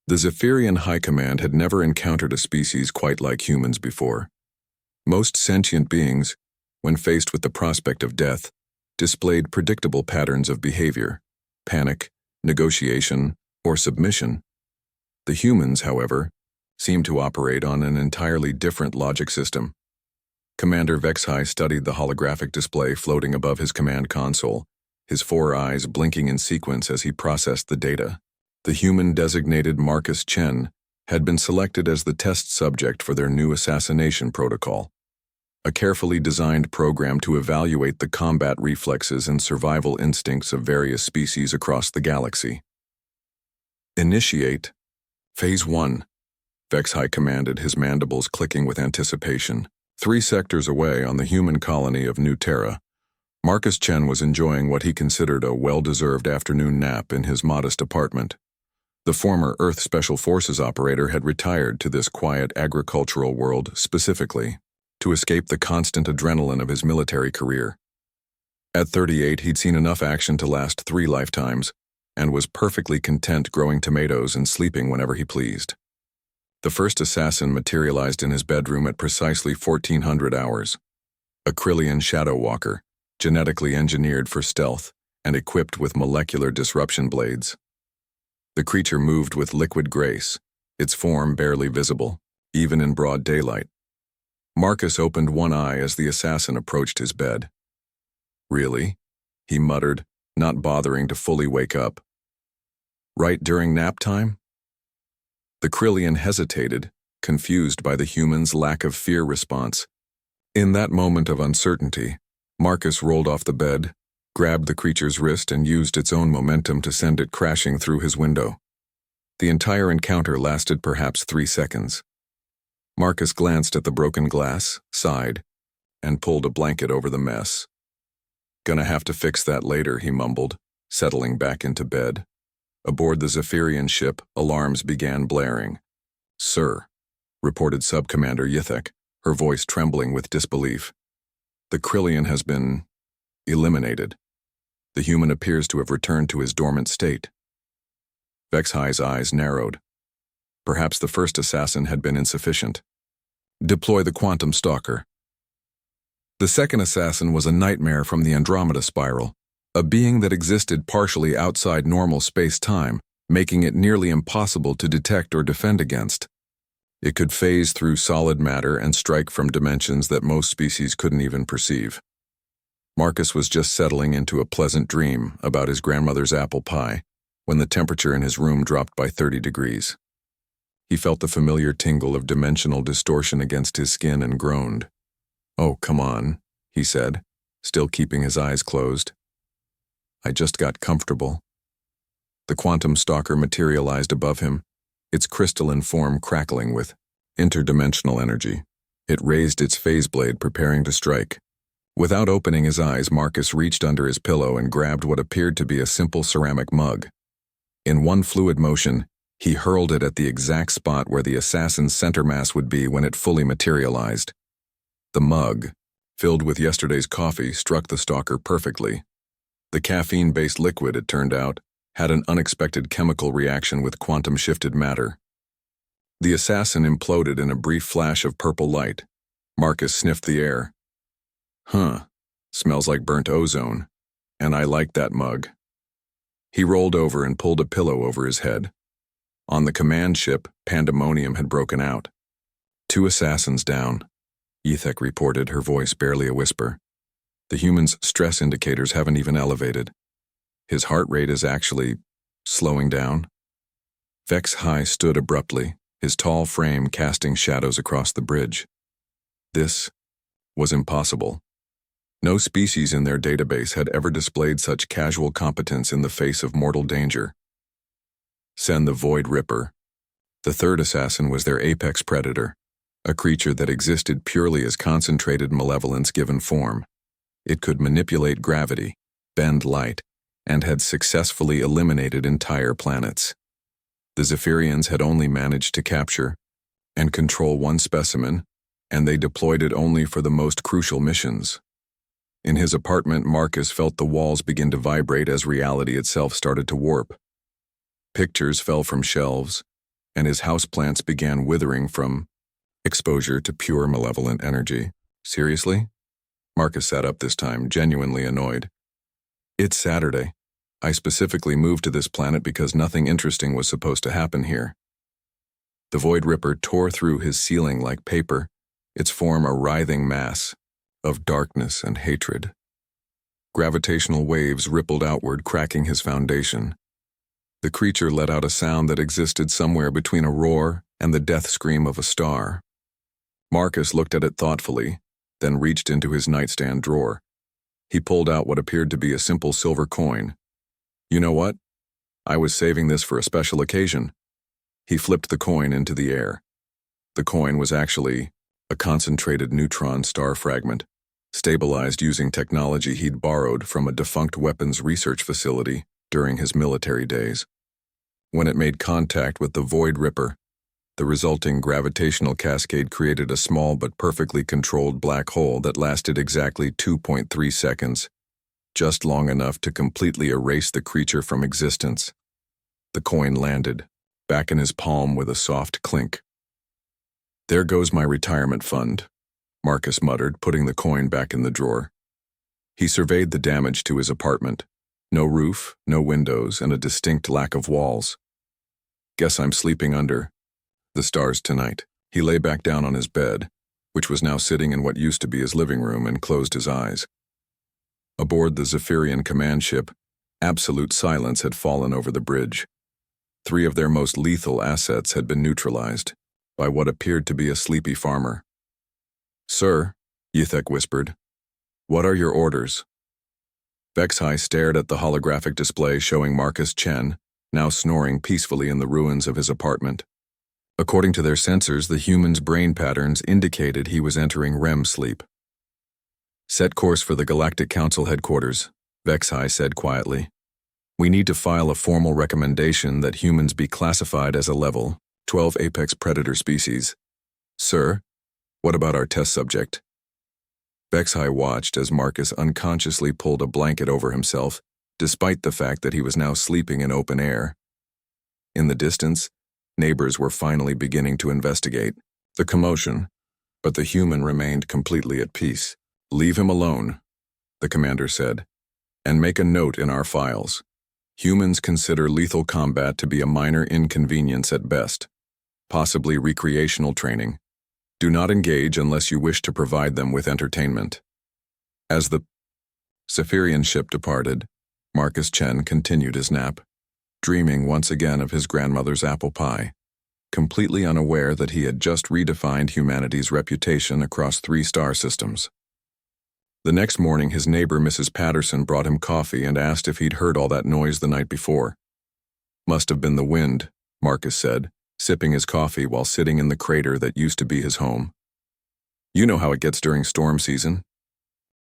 The Zephyrian High Command had never encountered a species quite like humans before. Most sentient beings, when faced with the prospect of death, displayed predictable patterns of behavior: panic, negotiation, or submission. The humans, however, seemed to operate on an entirely different logic system. Commander Vexhai studied the holographic display floating above his command console, his four eyes blinking in sequence as he processed the data. The human designated Marcus Chen had been selected as the test subject for their new assassination protocol, a carefully designed program to evaluate the combat reflexes and survival instincts of various species across the galaxy. Initiate Phase 1, Vexhai commanded, his mandibles clicking with anticipation. 3 sectors away on the human colony of New Terra, Marcus Chen was enjoying what he considered a well-deserved afternoon nap in his modest apartment. The former Earth Special Forces operator had retired to this quiet agricultural world specifically to escape the constant adrenaline of his military career. At 38, he'd seen enough action to last 3 lifetimes and was perfectly content growing tomatoes and sleeping whenever he pleased. The first assassin materialized in his bedroom at precisely 1400 hours. A Krillian Shadow Walker, genetically engineered for stealth and equipped with molecular disruption blades. The creature moved with liquid grace, its form barely visible, even in broad daylight. Marcus opened one eye as the assassin approached his bed. "Really?" he muttered, not bothering to fully wake up. "Right during nap time?" The Krillian hesitated, confused by the human's lack of fear response. In that moment of uncertainty, Marcus rolled off the bed, grabbed the creature's wrist and used its own momentum to send it crashing through his window. The entire encounter lasted perhaps 3 seconds. Marcus glanced at the broken glass, sighed, and pulled a blanket over the mess. "Gonna have to fix that later," he mumbled, settling back into bed. Aboard the Zephyrian ship, alarms began blaring. "Sir," reported Sub-Commander Yithek, her voice trembling with disbelief. "The Krillian has been eliminated. The human appears to have returned to his dormant state." Vexhai's eyes narrowed. Perhaps the first assassin had been insufficient. "Deploy the Quantum Stalker." The second assassin was a nightmare from the Andromeda Spiral, a being that existed partially outside normal space-time, making it nearly impossible to detect or defend against. It could phase through solid matter and strike from dimensions that most species couldn't even perceive. Marcus was just settling into a pleasant dream about his grandmother's apple pie when the temperature in his room dropped by 30 degrees. He felt the familiar tingle of dimensional distortion against his skin and groaned. "Oh, come on," he said, still keeping his eyes closed. "I just got comfortable." The Quantum Stalker materialized above him, its crystalline form crackling with interdimensional energy. It raised its phase blade, preparing to strike. Without opening his eyes, Marcus reached under his pillow and grabbed what appeared to be a simple ceramic mug. In one fluid motion, he hurled it at the exact spot where the assassin's center mass would be when it fully materialized. The mug, filled with yesterday's coffee, struck the stalker perfectly. The caffeine-based liquid, it turned out, had an unexpected chemical reaction with quantum-shifted matter. The assassin imploded in a brief flash of purple light. Marcus sniffed the air. "Huh, smells like burnt ozone, and I like that mug." He rolled over and pulled a pillow over his head. On the command ship, pandemonium had broken out. 2 assassins down, Yithek reported, her voice barely a whisper. "The human's stress indicators haven't even elevated. His heart rate is actually slowing down." Vexhai stood abruptly, his tall frame casting shadows across the bridge. This was impossible. No species in their database had ever displayed such casual competence in the face of mortal danger. Send the Void Ripper. The third assassin was their apex predator, a creature that existed purely as concentrated malevolence given form. It could manipulate gravity, bend light, and had successfully eliminated entire planets. The Zephyrians had only managed to capture and control one specimen, and they deployed it only for the most crucial missions. In his apartment, Marcus felt the walls begin to vibrate as reality itself started to warp. Pictures fell from shelves, and his houseplants began withering from exposure to pure malevolent energy. Seriously? Marcus sat up this time, genuinely annoyed. It's Saturday. I specifically moved to this planet because nothing interesting was supposed to happen here. The Void Ripper tore through his ceiling like paper, its form a writhing mass of darkness and hatred. Gravitational waves rippled outward, cracking his foundation. The creature let out a sound that existed somewhere between a roar and the death scream of a star. Marcus looked at it thoughtfully, then reached into his nightstand drawer. He pulled out what appeared to be a simple silver coin. You know what? I was saving this for a special occasion. He flipped the coin into the air. The coin was actually a concentrated neutron star fragment, stabilized using technology he'd borrowed from a defunct weapons research facility during his military days. When it made contact with the Void Ripper, the resulting gravitational cascade created a small but perfectly controlled black hole that lasted exactly 2.3 seconds, just long enough to completely erase the creature from existence. The coin landed, back in his palm with a soft clink. There goes my retirement fund, Marcus muttered, putting the coin back in the drawer. He surveyed the damage to his apartment. No roof, no windows, and a distinct lack of walls. Guess I'm sleeping under the stars tonight. He lay back down on his bed, which was now sitting in what used to be his living room, and closed his eyes. Aboard the Zephyrian command ship, absolute silence had fallen over the bridge. 3 of their most lethal assets had been neutralized by what appeared to be a sleepy farmer. Sir, Yithek whispered, what are your orders? Vexhai stared at the holographic display showing Marcus Chen, now snoring peacefully in the ruins of his apartment. According to their sensors, the human's brain patterns indicated he was entering REM sleep. Set course for the Galactic Council headquarters, Vexhai said quietly. We need to file a formal recommendation that humans be classified as a level 12 apex predator species. Sir, what about our test subject? Vexhai watched as Marcus unconsciously pulled a blanket over himself, despite the fact that he was now sleeping in open air. In the distance, neighbors were finally beginning to investigate the commotion, but the human remained completely at peace. Leave him alone, the commander said, and make a note in our files. Humans consider lethal combat to be a minor inconvenience at best, possibly recreational training. Do not engage unless you wish to provide them with entertainment. As the Zephyrian ship departed, Marcus Chen continued his nap, dreaming once again of his grandmother's apple pie, completely unaware that he had just redefined humanity's reputation across 3 star systems. The next morning, his neighbor, Mrs. Patterson, brought him coffee and asked if he'd heard all that noise the night before. Must have been the wind, Marcus said, sipping his coffee while sitting in the crater that used to be his home. You know how it gets during storm season.